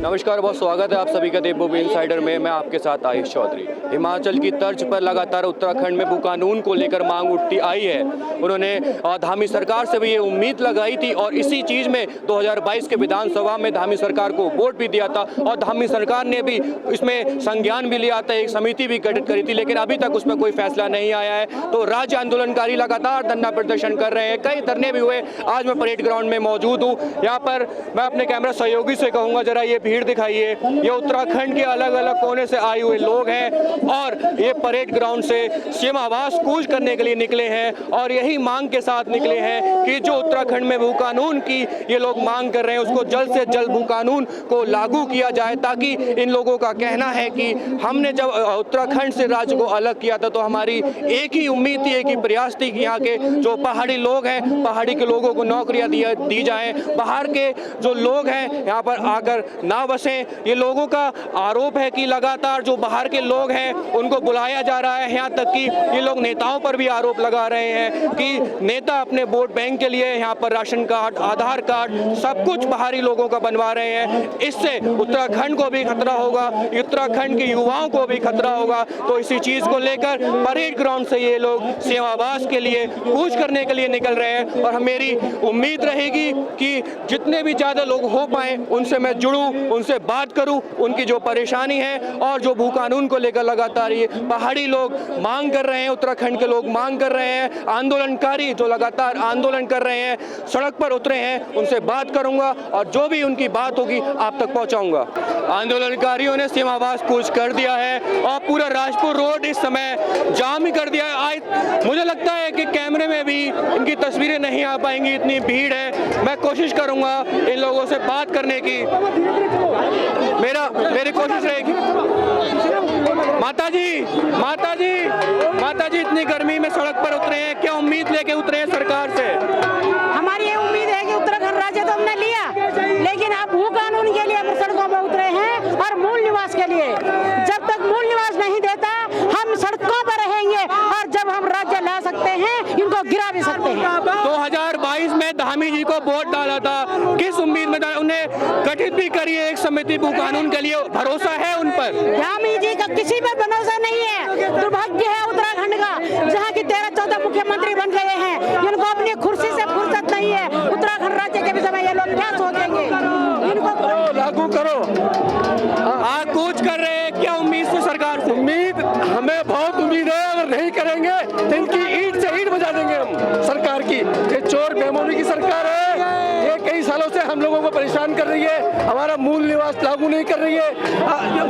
नमस्कार, बहुत स्वागत है आप सभी का देवभूमि इनसाइडर में। मैं आपके साथ आयुष चौधरी। हिमाचल की तर्ज पर लगातार उत्तराखंड में भू कानून को लेकर मांग उठती आई है। उन्होंने धामी सरकार से भी ये उम्मीद लगाई थी और इसी चीज़ में 2022 के विधानसभा में धामी सरकार को वोट भी दिया था और धामी सरकार ने भी इसमें संज्ञान भी लिया था, एक समिति भी गठित करी थी, लेकिन अभी तक उसमें कोई फैसला नहीं आया है। तो राज्य आंदोलनकारी लगातार धरना प्रदर्शन कर रहे हैं, कई धरने भी हुए। आज मैं परेड ग्राउंड में मौजूद हूँ। यहाँ पर मैं अपने कैमरा सहयोगी से कहूँगा जरा ये भीड़ दिखाइए। ये उत्तराखंड के अलग अलग कोने से आए हुए लोग हैं और ये परेड ग्राउंड से सीएम आवास कूच करने के लिए निकले हैं और यही मांग के साथ निकले हैं कि जो उत्तराखंड में भू कानून की ये लोग मांग कर रहे हैं उसको जल्द से जल्द भू कानून को लागू किया जाए। ताकि इन लोगों का कहना है कि हमने जब उत्तराखंड से राज्य को अलग किया था तो हमारी एक ही उम्मीद थी, एक ही प्रयास थी कि यहाँ के जो पहाड़ी लोग हैं, पहाड़ी के लोगों को नौकरियाँ दी जाएं, बाहर के जो लोग हैं यहाँ पर आकर ना बसें। ये लोगों का आरोप है कि लगातार जो बाहर के लोग हैं उनको बुलाया जा रहा है। यहाँ तक कि ये लोग नेताओं पर भी आरोप लगा रहे हैं कि नेता अपने वोट बैंक के लिए यहाँ पर राशन कार्ड, आधार कार्ड सब कुछ बाहरी लोगों का बनवा रहे हैं। इससे उत्तराखंड को भी खतरा होगा, उत्तराखंड के युवाओं को भी खतरा होगा। तो इसी चीज को लेकर परेड ग्राउंड से ये लोग सीएम आवास के लिए कूच करने के लिए निकल रहे हैं और मेरी उम्मीद रहेगी कि जितने भी ज्यादा लोग हो पाए उनसे मैं जुड़ूं, उनसे बात करूं, उनकी जो परेशानी है और जो भू कानून को लेकर लगातार ये पहाड़ी लोग मांग कर रहे हैं, उत्तराखंड के लोग मांग कर रहे हैं, आंदोलनकारी जो लगातार आंदोलन कर रहे हैं, सड़क पर उतरे हैं, उनसे बात करूंगा और जो भी उनकी बात होगी आप तक पहुंचाऊंगा। आंदोलनकारियों ने सीएम आवास कूच कर दिया है और पूरा राजपुर रोड इस समय जाम ही कर दिया है। मुझे लगता है कि कैमरे में भी इनकी तस्वीरें नहीं आ पाएंगी, इतनी भीड़ है। मैं कोशिश करूंगा इन लोगों से बात करने की, मेरी कोशिश रहेगी। माता जी इतनी गर्मी में सड़क पर उतरे हैं, क्या उम्मीद लेके उतरे हैं सरकार से? हमारी ये उम्मीद है कि उत्तराखंड राज्य तो हमने लिया, लेकिन आप भू कानून के लिए सड़कों पर उतरे हैं और मूल निवास के लिए। जब तक मूल निवास नहीं देता हम सड़कों पर रहेंगे और जब हम राज्य ला सकते हैं इनको गिरा भी सकते हैं। 2022 में धामी जी को वोट डाला था, किस उम्मीद में डाला? उन्हें गठित भी करी है एक समिति भू कानून के लिए, भरोसा है उन पर? धामी जी का किसी पर भरोसा नहीं है। दुर्भाग्य है उत्तराखंड का, जहाँ की 13-14 मुख्यमंत्री बन गए हैं, इनको अपनी कुर्सी से फुर्सत नहीं है। उत्तराखंड राज्य के विषय में ये लोग क्या सोचेंगे? इनको लागू करो। आप कूच कर रहे हैं, क्या उम्मीद से सरकार से? उम्मीद हमें बहुत उम्मीद है, अगर नहीं करेंगे तो इनकी ईंट से ईंट बजा देंगे हम सरकार की। ये चोर बेमौली की सरकार है, ये कई सालों से हम लोगों को परेशान कर रही है, हमारा मूल निवास लागू नहीं कर रही है,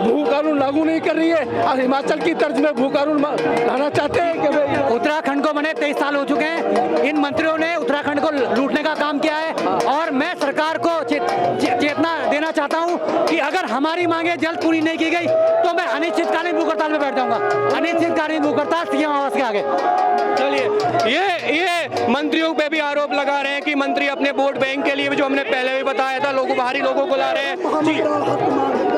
भू कानून लागू नहीं कर रही है और हिमाचल की तर्ज में भू कानून लाना चाहते हैं कि उत्तराखंड को बने 23 साल हो चुके हैं। इन मंत्रियों ने उत्तराखंड को लूटने का काम किया है और मैं सरकार को चेतना देना चाहता हूं कि अगर हमारी मांगे जल्द पूरी नहीं की गई तो मैं अनिश्चितकालीन भूख हड़ताल में बैठ जाऊंगा। अनिश्चितकालीन भूख हड़ताल सीएम आवास के आगे। चलिए, ये मंत्रियों पे भी आरोप लगा रहे हैं कि मंत्री अपने वोट बैंक के लिए, जो हमने पहले भी बताया था, बाहरी लोगों को ला रहे हैं,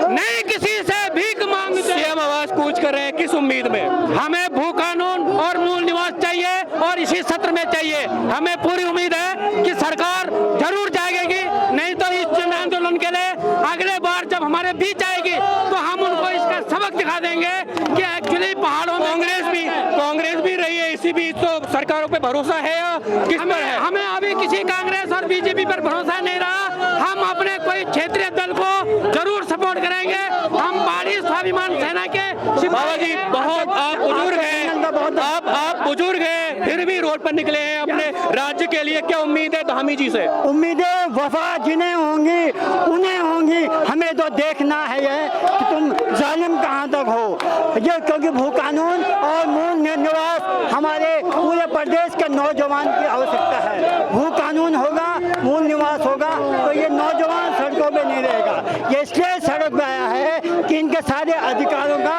नहीं किसी से भीख मांगते सीएम आवास कूच कर रहे हैं। किस उम्मीद में? हमें भू कानून और मूल निवास चाहिए और इसी सत्र में चाहिए। हमें पूरी उम्मीद है कि सरकार जरूर जाएगी, नहीं तो इस जन आंदोलन के लिए अगले बार जब हमारे बीच आएगी तो हम उनको इसका सबक दिखा देंगे कि एक्चुअली पहाड़ों में कांग्रेस भी रही है इसी बीच, तो सरकारों पे भरोसा है या किस पर है? हमें अभी किसी कांग्रेस और बीजेपी पर भरोसा नहीं रहा। हम अपने कोई क्षेत्रीय दल को जरूर सपोर्ट करेंगे। हम पहाड़ी स्वाभिमान सेना के बाबा जी, बहुत आप बुजुर्ग हैं, आप बुजुर्ग हैं, फिर भी रोड पर निकले हैं अपने राज्य के लिए। क्या उम्मीद है धामी जी से? उम्मीदें वफा जिन्हें होंगी उन्हें होंगी, हमें तो देखना है ये कि तुम जालिम कहाँ तक हो। ये क्योंकि भू कानून और मूल निवास हमारे पूरे प्रदेश के नौजवान की आवश्यकता है। भू कानून होगा, मूल निवास होगा तो ये नौजवान सड़कों पे नहीं रहेगा। ये इसलिए सड़क पे आया है कि इनके सारे अधिकारों का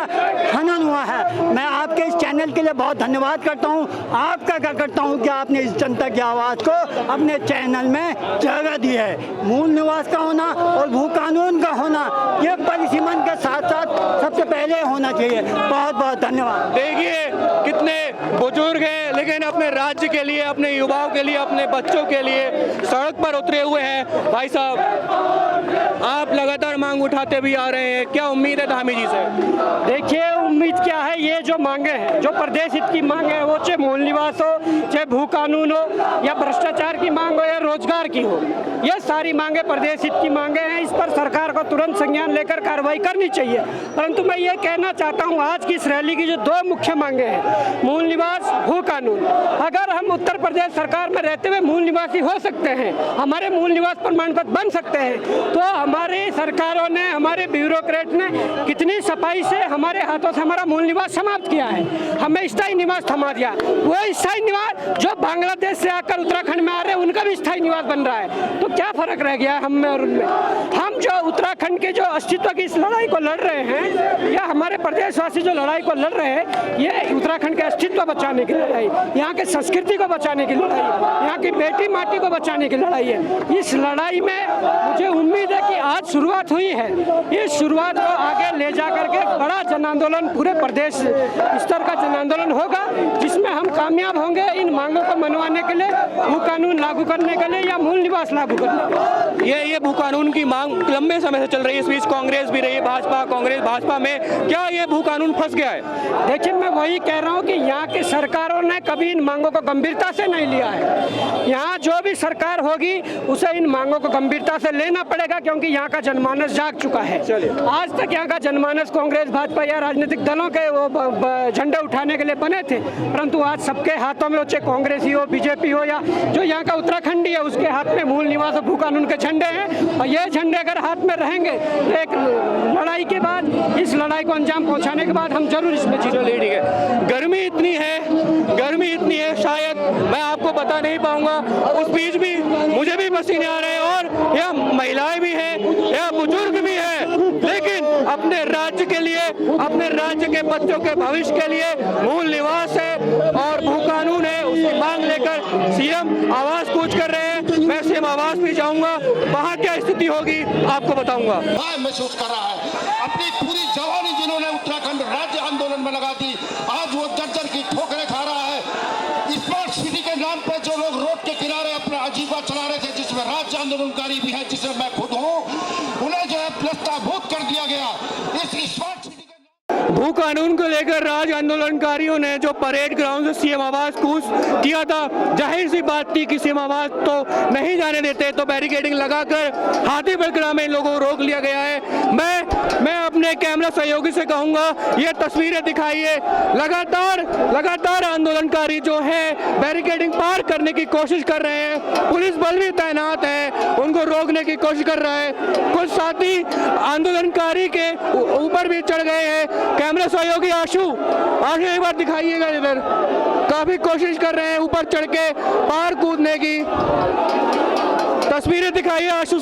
हनन हुआ है। मैं आपके इस चैनल के लिए बहुत धन्यवाद करता हूँ। आपका क्या करता हूँ कि आपने इस जनता की आवाज़ को अपने चैनल में जगह दी है। मूल निवास का होना और भू कानून का होना ये परिसीमन के साथ साथ सबसे पहले होना चाहिए। बहुत बहुत धन्यवाद। देखिए कितने बुजुर्ग हैं, लेकिन अपने राज्य के लिए, अपने युवाओं के लिए, अपने बच्चों के लिए सड़क पर उतरे हुए हैं। भाई साहब, आप लगातार मांग उठाते भी आ रहे हैं, क्या उम्मीद है धामी जी से? देखिए उम्मीद क्या है, ये जो मांगे हैं, जो प्रदेश हित की मांगे है, वो चाहे मूल निवास हो, चाहे भू कानून हो, या भ्रष्टाचार की मांग हो, या रोजगार की हो, ये सारी मांगे प्रदेश हित की मांगे हैं। इस पर सरकार को तुरंत संज्ञान लेकर कार्रवाई करनी चाहिए। परंतु मैं ये कहना चाहता हूँ, आज की इस रैली की जो दो मुख्य मांगे हैं, मूल निवास, भू कानून, अगर हम उत्तर प्रदेश सरकार में रहते हुए मूल निवासी हो सकते हैं, हमारे मूल निवास प्रमाण पत्र बन सकते हैं, तो हमारी सरकारों ने, हमारे ब्यूरोक्रेट ने कितनी सफाई से हमारे हाथों से हमारा मूल निवास समाप्त किया है, हमें स्थायी निवास थमा दिया। वो स्थायी निवास जो बांग्लादेश से आकर उत्तराखंड में आ रहे हैं, उनका भी स्थायी निवास बन रहा है। तो क्या फर्क रह गया है हम में और उनमें? हम जो उत्तराखंड के जो अस्तित्व की इस लड़ाई को लड़ रहे हैं, या हमारे प्रदेशवासी जो लड़ाई को लड़ रहे हैं, ये उत्तराखंड के अस्तित्व बचाने की लड़ाई, यहाँ के संस्कृति को बचाने की लड़ाई, यहाँ की बेटी माटी को बचाने की लड़ाई है। इस लड़ाई में मुझे उम्मीद है कि आज शुरुआत हुई है, इस शुरुआत को आगे ले जा करके बड़ा जन आंदोलन, पूरे प्रदेश स्तर का जन आंदोलन होगा, जिसमें हम कामयाब होंगे इन मांगों को मनवाने के लिए, भू कानून लागू करने के लिए, या मूल निवास लागू करने के लिए। ये भू कानून की मांग लंबे समय से चल रही है, इस बीच कांग्रेस भी रही है, भाजपा, कांग्रेस भाजपा में, क्या ये भू कानून फंस गया है? देखिए मैं वही कह रहा हूँ कि यहाँ की सरकारों ने कभी इन मांगों को गंभीरता से नहीं लिया है। यहाँ जो भी सरकार होगी उसे इन मांगों को गंभीरता से लेना पड़ेगा, क्योंकि यहाँ का जनमानस जाग चुका है। आज तक यहाँ का जनमानस कांग्रेस, भाजपा या राजनीतिक दलों के वो झंडे उठाने के लिए बने थे, परंतु आज सबके हाथों में, चाहे कांग्रेस ही हो, बीजेपी हो, या जो यहाँ का उत्तराखंडी है, उसके हाथ में मूल निवास और भू कानून के झंडे हैं। और ये झंडे अगर हाथ में रहेंगे तो एक लड़ाई के बाद, इस लड़ाई को अंजाम पहुँचाने के बाद हम जरूर इसमें चलिए ठीक है। गर्मी इतनी है, शायद मैं आपको बता नहीं पाऊंगा, उस बीच भी मुझे भी पसीने आ रहे हैं, और यह महिलाएं भी हैं, यह बुजुर्ग भी हैं, लेकिन अपने राज्य के लिए, अपने राज्य के बच्चों के भविष्य के लिए मूल निवास है और भू कानून है, उसकी मांग लेकर सीएम आवास कूच कर रहे हैं। मैं सीएम आवास भी जाऊंगा, वहाँ क्या स्थिति होगी आपको बताऊंगा। महसूस कर रहा है, अपनी पूरी जवानी जिन्होंने उत्तराखंड राज्य आंदोलन में लगा दी, आज वो जर्जर की ठोकरें खा रहा है। स्मार्ट सिटी के नाम पर जो लोग रोड के किनारे अपना आजीविका चला रहे थे, जिसमें राज्य आंदोलनकारी भी है, जिसमें मैं खुद हूँ, उन्हें जो है प्लस्ताभूत कर दिया गया। इस स्मार्ट सिटी भू कानून को लेकर राज्य आंदोलनकारियों ने जो परेड ग्राउंड से सीएम आवास कूच किया था, जाहिर सी बात थी कि सीएम आवास तो नहीं जाने देते, तो बैरिकेडिंग लगाकर हाथी पलखना में इन लोगों को रोक लिया गया है। मैं अपने कैमरा सहयोगी से कहूंगा, ये तस्वीरें दिखाइए। लगातार आंदोलनकारी जो है बैरिकेडिंग पार करने की कोशिश कर रहे हैं, पुलिस बल भी तैनात है, उनको रोकने की कोशिश कर रहा है। कुछ साथी आंदोलनकारी के ऊपर भी चढ़ गए हैं। कैमरा सहयोगी आशु एक बार दिखाइएगा, इधर काफी कोशिश कर रहे हैं ऊपर चढ़ के पार कूदने की। तस्वीरें दिखाइए आशु,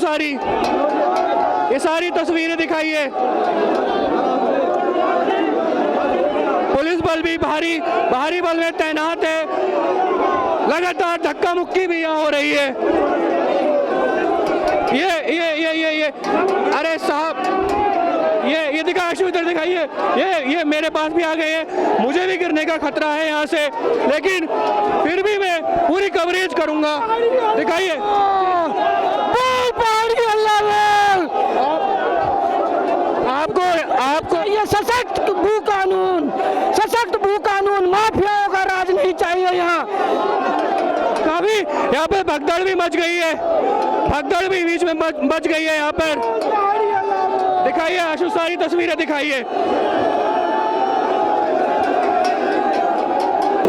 ये सारी तस्वीरें दिखाइए। पुलिस बल भी भारी बल में तैनात है, लगातार धक्का मुक्की भी यहाँ हो रही है। ये अरे साहब, ये दिखा आशु, इधर दिखाइए। ये मेरे पास भी आ गए हैं, मुझे भी गिरने का खतरा है यहाँ से, लेकिन फिर भी मैं पूरी कवरेज करूंगा। दिखाइए, आपको ये सशक्त भू कानून, माफियाओं का राज नहीं चाहिए। यहाँ पे भगदड़ भी मच गई है, भगदड़ भी बीच में मच गई है यहाँ पर। दिखाइए आशु, सारी तस्वीरें दिखाइए।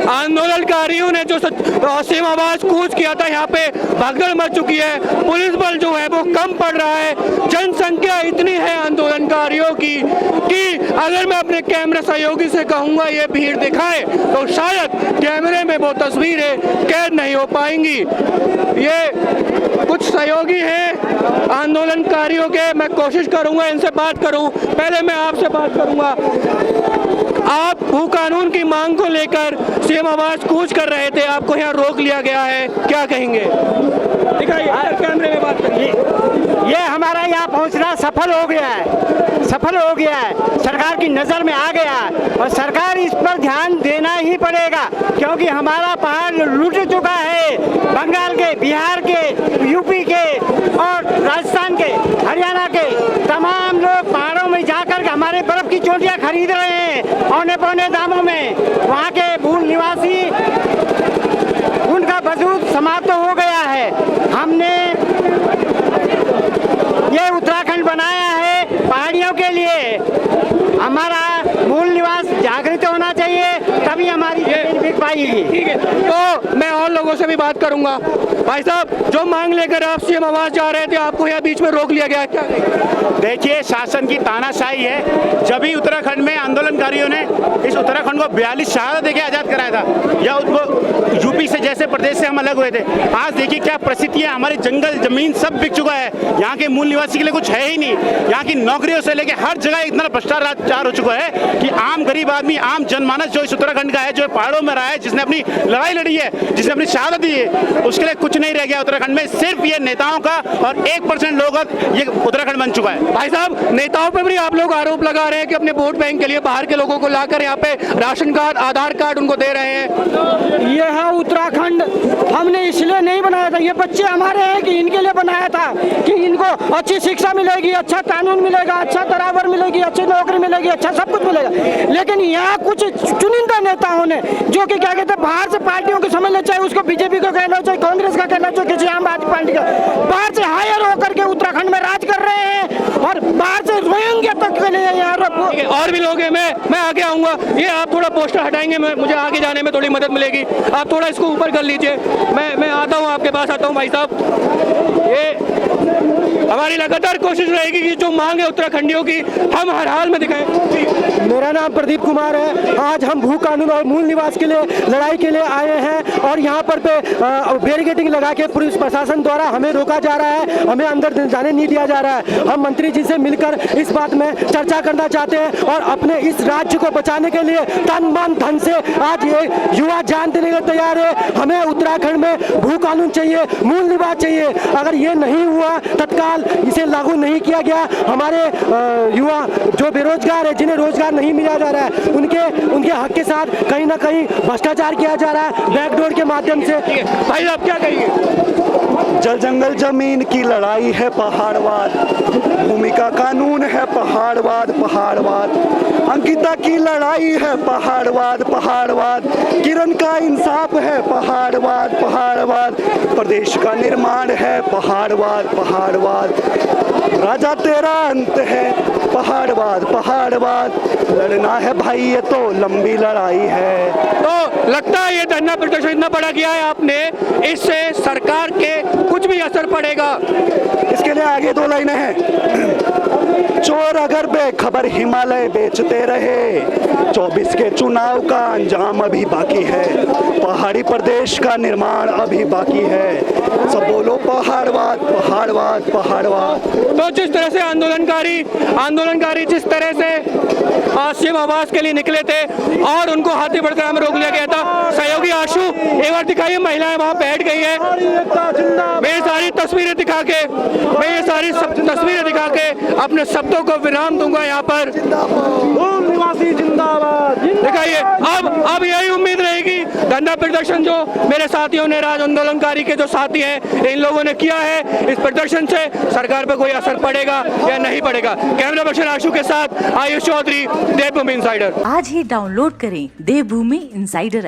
आंदोलनकारियों ने जो सीएम आवास कूच किया था, यहाँ पे भगदड़ मच चुकी है, पुलिस बल जो है वो कम पड़ रहा है। जनसंख्या इतनी है आंदोलनकारियों की कि अगर मैं अपने कैमरा सहयोगी से कहूँगा ये भीड़ दिखाए, तो शायद कैमरे में वो तस्वीरें कैद नहीं हो पाएंगी। ये कुछ सहयोगी हैं आंदोलनकारियों के, मैं कोशिश करूँगा इनसे बात करूँ। पहले मैं आपसे बात करूँगा, आप भू कानून की मांग को लेकर सीएम आवास कूच कर रहे थे, आपको यहाँ रोक लिया गया है, क्या कहेंगे? दिखाइए, कैमरे में बात करिए। ये हमारा यहाँ पहुँचना सफल हो गया है, सफल हो गया है, सरकार की नज़र में आ गया है और सरकार इस पर ध्यान देना ही पड़ेगा क्योंकि हमारा पहाड़ लूट चुका है। बंगाल के, बिहार के, यूपी के और राजस्थान के, हरियाणा के तमाम लोग पहाड़ों में जाकर के हमारे बर्फ की चोटियाँ खरीद रहे हैं औने पौने दामों में। वहाँ के मूल निवासी, उनका वजूद समाप्त हो गया है। हमने ये उत्तराखंड बनाया है पहाड़ियों के लिए। हमारा मूल निवास जागृत होना चाहिए, तभी हमारी जमीन बिक पाएगी। ठीक है, तो मैं और लोगों से भी बात करूंगा। भाई साहब, जो मांग लेकर आप सीएम आवास जा रहे थे, आपको यहाँ बीच में रोक लिया गया, क्या कहेंगे? देखिए, शासन की तानाशाही है। जब भी उत्तराखंड में आंदोलनकारियों ने इस उत्तराखंड को 42 शहादत देके आज़ाद कराया था, या उसको यूपी से जैसे प्रदेश से हम अलग हुए थे, आज देखिए क्या परिस्थितियाँ, हमारे जंगल जमीन सब बिक चुका है। यहाँ के मूल निवासी के लिए कुछ है ही नहीं। यहाँ की नौकरियों से लेके हर जगह इतना भ्रष्टाचार हो चुका है कि आम गरीब आदमी, आम जनमानस जो इस उत्तराखंड का है, जो पहाड़ों में रहा है, जिसने अपनी लड़ाई लड़ी है, जिसने अपनी शहादत दी है, उसके लिए कुछ नहीं रह गया उत्तराखंड में। सिर्फ ये नेताओं का और 1% लोगों का ये उत्तराखंड बन चुका है। भाई साहब, नेताओं पे भी आप लोग आरोप लगा रहे हैं कि अपने वोट बैंक के लिए बाहर के लोगों को लाकर यहाँ पे राशन कार्ड, आधार कार्ड उनको दे रहे हैं। ये है उत्तराखंड, हमने इसलिए नहीं बनाया था। ये बच्चे हमारे हैं कि इनके लिए बनाया था कि इनको अच्छी शिक्षा मिलेगी, अच्छा कानून मिलेगा, अच्छा बराबर मिलेगी, अच्छी नौकरी मिलेगी, अच्छा सब कुछ मिलेगा। लेकिन यहाँ कुछ चुनिंदा नेताओं ने, जो कि क्या कहते हैं, बाहर से पार्टियों को समझ लो, चाहे उसको बीजेपी को कह लो, चाहे कांग्रेस का कह लो, चाहे किसी आम आदमी पार्टी का, बाहर से हायर होकर के उत्तराखंड में राज कर रहे हैं और बाहर से रोहिंग्या तक के लिए यहाँ और भी लोग हैं। मैं आगे आऊंगा। ये आप थोड़ा पोस्टर हटाएंगे, मुझे आगे जाने में थोड़ी मदद मिलेगी। आप थोड़ा इसको ऊपर कर लीजिए। मैं आता हूँ, आपके पास आता हूँ। भाई साहब, ये हमारी लगातार कोशिश रहेगी कि जो मांग है उत्तराखंडियों की, हम हर हाल में दिखाएं। मेरा नाम प्रदीप कुमार है। आज हम भू कानून और मूल निवास के लिए लड़ाई के लिए आए हैं और यहाँ पर बैरिकेडिंग लगा के पुलिस प्रशासन द्वारा हमें रोका जा रहा है, हमें अंदर जाने नहीं दिया जा रहा है। हम मंत्री जी से मिलकर इस बात में चर्चा करना चाहते हैं और अपने इस राज्य को बचाने के लिए तन मन धन से आज ये युवा जान देने को तैयार है। हमें उत्तराखंड में भू कानून चाहिए, मूल निवास चाहिए। अगर ये नहीं हुआ, तत्काल इसे लागू नहीं किया गया, हमारे युवा जो बेरोजगार है, जिन्हें रोजगार नहीं मिला जा रहा है, उनके हक के साथ कहीं ना कहीं भ्रष्टाचार किया जा रहा है बैकडोर के माध्यम से। भाई आप क्या कहेंगे? जल जंगल जमीन की लड़ाई है पहाड़वाद, भूमि का कानून है पहाड़वाद, पहाड़वाद। अंकिता की लड़ाई है पहाड़वाद, पहाड़वाद। किरण का इंसाफ है पहाड़वाद, पहाड़वाद। प्रदेश का निर्माण है पहाड़वाद, पहाड़वाद। राजा तेरा अंत है पहाड़वाद, पहाड़वाद। लड़ना है भाई, ये तो लंबी लड़ाई है। तो लगता है ये धरना प्रदर्शन इतना बड़ा किया है आपने, इससे सरकार के कुछ भी असर पड़ेगा? इसके लिए आगे 2 लाइनें हैं। चोर अगर बेखबर हिमालय बेचते रहे, 24 के चुनाव का अंजाम अभी बाकी है, पहाड़ी प्रदेश का निर्माण अभी बाकी है। सब बोलो पहाड़वाद, पहाड़वाद, पहाड़वाद। तो जिस तरह से आंदोलनकारी जिस तरह से सीएम आवास के लिए निकले थे और उनको हाथी बड़करा में रोक लिया गया था। सहयोगी आशु, एक बार दिखाइए, महिलाएं वहां बैठ गई है। मैं ये सारी तस्वीरें दिखा के अपने शब्दों को विराम दूंगा यहाँ पर। निवासी जिंदाबाद। दिखाइए, अब यही उम्मीद रहेगी धरना प्रदर्शन जो मेरे साथियों ने, राज आंदोलनकारी के जो साथी हैं, इन लोगों ने किया है, इस प्रदर्शन से सरकार पर कोई असर पड़ेगा या नहीं पड़ेगा। कैमरा पर्सन आशु के साथ आयुष चौधरी, देवभूमि इनसाइडर। आज ही डाउनलोड करें देवभूमि इनसाइडर ऐप।